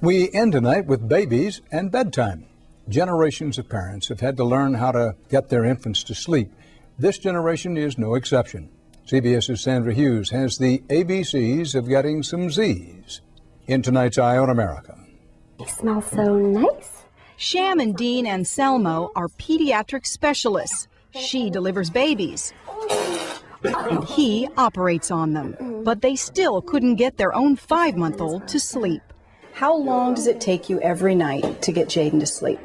We end tonight with babies and bedtime. Generations of parents have had to learn how to get their infants to sleep. This generation is no exception. CBS's Sandra Hughes has the ABCs of getting some Z's in tonight's Eye on America. They smell so nice. Sham and Dean Anselmo are pediatric specialists. She delivers babies, and he operates on them. But they still couldn't get their own 5-month-old to sleep. How long does it take you every night to get Jaden to sleep?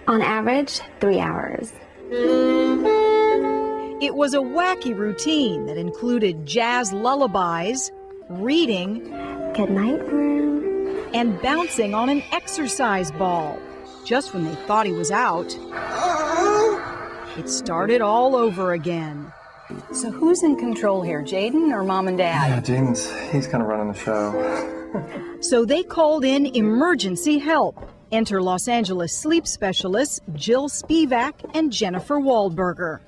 On average, 3 hours. It was a wacky routine that included jazz lullabies, reading, Good night, room, and bouncing on an exercise ball. Just when they thought he was out, it started all over again. So who's in control here, Jaden or Mom and Dad? Yeah, he's kind of running the show. So they called in emergency help. Enter Los Angeles sleep specialists Jill Spivak and Jennifer Waldberger.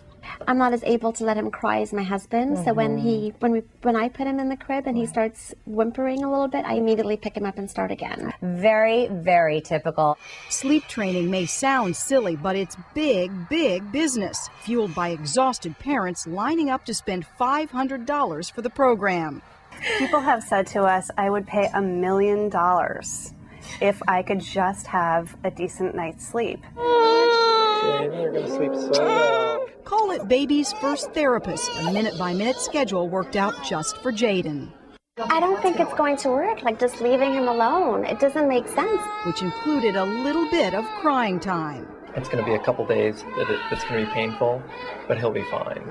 I'm not as able to let him cry as my husband, so when I put him in the crib and he starts whimpering a little bit, I immediately pick him up and start again. Very, very typical. Sleep training may sound silly, but it's big, big business, fueled by exhausted parents lining up to spend $500 for the program. People have said to us, I would pay $1 million if I could just have a decent night's sleep. Jaden, you're gonna sleep so well. Call it baby's first therapist, a minute-by-minute schedule worked out just for Jaden. I don't think it's going to work, like just leaving him alone. It doesn't make sense. Which included a little bit of crying time. It's gonna be a couple days that it's gonna be painful, but he'll be fine.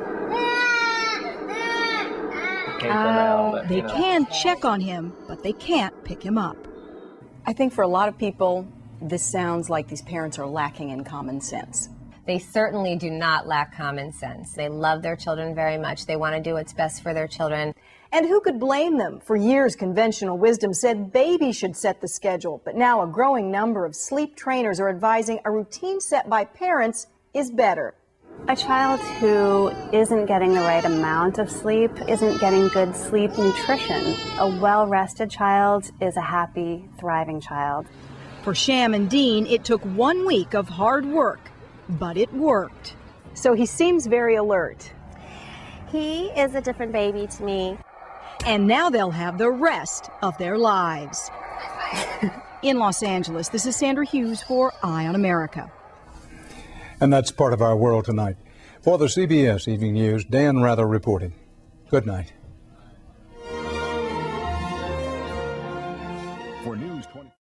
They can check on him, but they can't pick him up. I think for a lot of people, this sounds like these parents are lacking in common sense. They certainly do not lack common sense. They love their children very much. They want to do what's best for their children. And who could blame them? For years, conventional wisdom said babies should set the schedule. But now a growing number of sleep trainers are advising a routine set by parents is better. A child who isn't getting the right amount of sleep isn't getting good sleep nutrition. A well-rested child is a happy, thriving child. For Sham and Dean, it took 1 week of hard work, but it worked. So he seems very alert. He is a different baby to me. And now they'll have the rest of their lives. In Los Angeles, this is Sandra Hughes for Eye on America. And that's part of our world tonight. For the CBS Evening News, Dan Rather reporting. Good night. For News 20